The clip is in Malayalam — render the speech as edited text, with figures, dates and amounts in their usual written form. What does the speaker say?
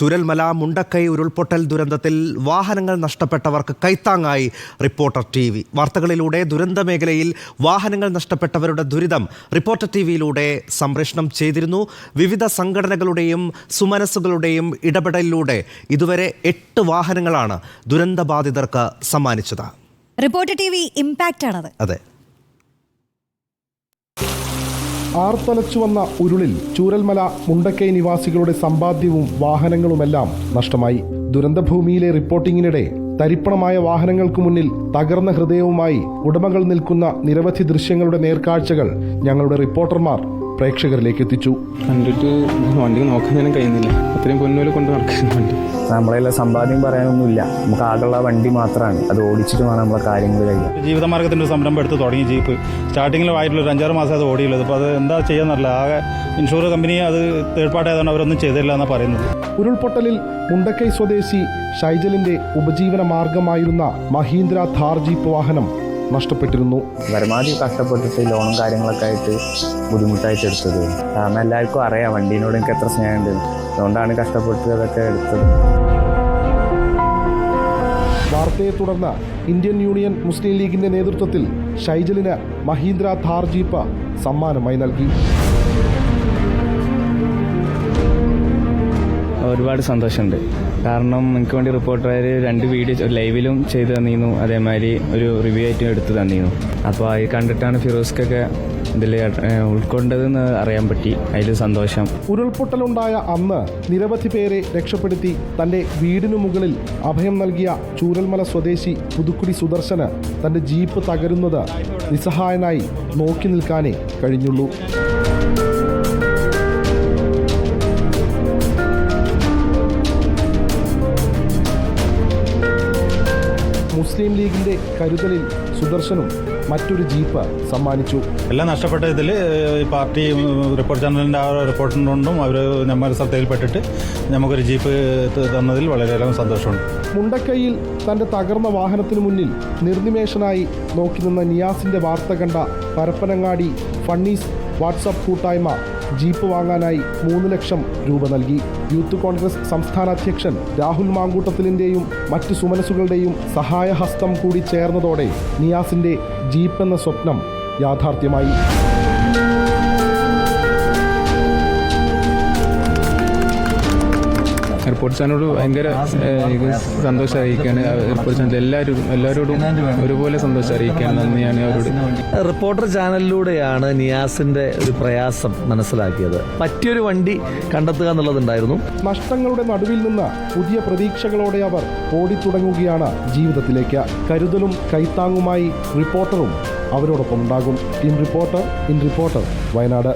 ചൂരൽമല മുണ്ടക്കൈ ഉരുൾപൊട്ടൽ ദുരന്തത്തിൽ വാഹനങ്ങൾ നഷ്ടപ്പെട്ടവർക്ക് കൈത്താങ്ങായി റിപ്പോർട്ടർ TV. വാർത്തകളിലൂടെ ദുരന്ത മേഖലയിൽ വാഹനങ്ങൾ നഷ്ടപ്പെട്ടവരുടെ ദുരിതം റിപ്പോർട്ടർ TVയിലൂടെ സംപ്രേഷണം ചെയ്തിരുന്നു. വിവിധ സംഘടനകളുടെയും സുമനസ്സുകളുടെയും ഇടപെടലിലൂടെ ഇതുവരെ 8 വാഹനങ്ങളാണ് ദുരന്തബാധിതർക്ക് സമ്മാനിച്ചത്. റിപ്പോർട്ടർ TV ഇംപാക്റ്റ് ആണത്. അതെ. ആർത്തലച്ചു വന്ന ഉരുളിൽ ചൂരൽമല മുണ്ടക്കൈ നിവാസികളുടെ സമ്പാദ്യവും വാഹനങ്ങളുമെല്ലാം നഷ്ടമായി. ദുരന്തഭൂമിയിലെ റിപ്പോർട്ടിങ്ങിനിടെ തരിപ്പണമായ വാഹനങ്ങൾക്ക് മുന്നിൽ തകർന്ന ഹൃദയവുമായി ഉടമകൾ നിൽക്കുന്ന നിരവധി ദൃശ്യങ്ങളുടെ നേർക്കാഴ്ചകൾ ഞങ്ങളുടെ റിപ്പോർട്ടർമാർ പ്രേക്ഷകരിലേക്ക് എത്തിച്ചു. കണ്ടിട്ട് വണ്ടി നോക്കാൻ കഴിയുന്നില്ല. അത്രയും പൊന്നുപോലെ കൊണ്ട് നടക്കുന്ന വണ്ടി. നമ്മളെല്ലാം സമ്പാദ്യം പറയാനൊന്നുമില്ല. നമുക്ക് ആകെയുള്ള വണ്ടി മാത്രമാണ്. അത് ഓടിച്ചിട്ട് വേണം നമ്മളെ കാര്യങ്ങൾ കഴിയാൻ. ജീവിതമാർഗത്തിൻ്റെ ഒരു സംരംഭം എടുത്ത് തുടങ്ങി ജീപ്പ് സ്റ്റാർട്ടിങ്ങിൽ ആയിട്ടുള്ള ഒരു 5-6 മാസം അത് ഓടിയുള്ളത്. അപ്പോൾ അത് എന്താ ചെയ്യാന്നറിയില്ല. ആകെ ഇൻഷുറൻസ് കമ്പനി അത് തേർഡ് പാർട്ടി ആയതുകൊണ്ട് അവരൊന്നും ചെയ്തില്ല എന്നാണ് പറയുന്നത്. ഉരുൾപൊട്ടലിൽ മുണ്ടക്കൈ സ്വദേശി ഷൈജലിന്റെ ഉപജീവന മാർഗമായിരുന്ന മഹീന്ദ്ര ഥാർ ജീപ്പ് വാഹനം നഷ്ടപ്പെട്ടിരുന്നു. പരമാവധി കഷ്ടപ്പെട്ടിട്ട് ലോണും കാര്യങ്ങളൊക്കെ ആയിട്ട് ബുദ്ധിമുട്ടായിട്ട് എടുത്തത്. കാരണം എല്ലാവർക്കും അറിയാം വണ്ടീനോട് എനിക്ക് എത്ര സ്നേഹമുണ്ട്. അതുകൊണ്ടാണ് കഷ്ടപ്പെട്ട് അതൊക്കെ എടുത്തത്. വാർത്തയെ തുടർന്ന് ഇന്ത്യൻ യൂണിയൻ മുസ്ലിം ലീഗിന്റെ നേതൃത്വത്തിൽ ഷൈജലിന് മഹീന്ദ്ര ഥാർ ജീപ്പ് സമ്മാനമായി നൽകി. ഒരുപാട് സന്തോഷമുണ്ട്. കാരണം എനിക്ക് വേണ്ടി റിപ്പോർട്ടർ 2 വീഡിയോ ലൈവിലും ചെയ്ത് തന്നിരുന്നു. അതേമാതിരി ഒരു റിവ്യൂ ആയിട്ടും എടുത്ത് തന്നിരുന്നു. അപ്പോൾ അത് കണ്ടിട്ടാണ് ഫിറോസ്ക്കൊക്കെ ഇതിൽ ഉൾക്കൊണ്ടതെന്ന് അറിയാൻ പറ്റി. അതിൽ സന്തോഷം. ഉരുൾപൊട്ടലുണ്ടായ അന്ന് നിരവധി പേരെ രക്ഷപ്പെടുത്തി തന്റെ വീടിനു മുകളിൽ അഭയം നൽകിയ ചൂരൽമല സ്വദേശി പുതുക്കുടി സുദർശന് തന്റെ ജീപ്പ് തകരുന്നത് നിസ്സഹായനായി നോക്കി നിൽക്കാനേ കഴിഞ്ഞുള്ളൂ. മുസ്ലിം ലീഗിന്റെ കരുതലിൽ സുദർശനും മറ്റൊരു ജീപ്പ് സമ്മാനിച്ചു. എല്ലാം നഷ്ടപ്പെട്ട ഇതിൽ പാർട്ടി റിപ്പോർട്ട് ചാനലിൻ്റെ ആ റിപ്പോർട്ടിനോണ്ടും അവർ നമ്മുടെ ശ്രദ്ധയിൽപ്പെട്ടിട്ട് നമുക്കൊരു ജീപ്പ് തന്നതിൽ വളരെയധികം സന്തോഷമുണ്ട്. മുണ്ടക്കൈയിൽ തന്റെ തകർന്ന വാഹനത്തിനു മുന്നിൽ നിർനിമേഷനായി നോക്കി നിന്ന നിയാസിന്റെ വാർത്ത കണ്ട പരപ്പനങ്ങാടി ഫണ്ണീസ് വാട്സാപ്പ് കൂട്ടായ്മ ജീപ്പ് വാങ്ങാനായി 3 ലക്ഷം രൂപ നൽകി. യൂത്ത് കോൺഗ്രസ് സംസ്ഥാന അധ്യക്ഷൻ രാഹുൽ മാങ്കൂട്ടത്തിലിന്റെയും മറ്റ് സുമനസുകളുടെയും സഹായഹസ്തം കൂടി ചേർന്നതോടെ നിയാസിന്റെ ജീപ്പ് എന്ന സ്വപ്നം യാഥാർത്ഥ്യമായി. റിപ്പോർട്ട് ചാനലോട് ഭയങ്കര സന്തോഷം അറിയിക്കുകയാണ്. റിപ്പോർട്ട് ചാനൽ എല്ലാവരോടും ഒരുപോലെ സന്തോഷം അറിയിക്കാൻ നന്ദിയാണ് അവരോട്. റിപ്പോർട്ടർ ചാനലിലൂടെയാണ് നിയാസിന്റെ ഒരു പ്രയാസം മനസ്സിലാക്കിയത്. പറ്റിയൊരു വണ്ടി കണ്ടെത്തുക എന്നുള്ളതുണ്ടായിരുന്നു. നഷ്ടങ്ങളുടെ നടുവിൽ നിന്ന് പുതിയ പ്രതീക്ഷകളോടെ അവർ ഓടിത്തുടങ്ങുകയാണ് ജീവിതത്തിലേക്ക്. കരുതലും കൈത്താങ്ങുമായി റിപ്പോർട്ടറും അവരോടൊപ്പം ഉണ്ടാകും. Team reporter in reporter Wayanad.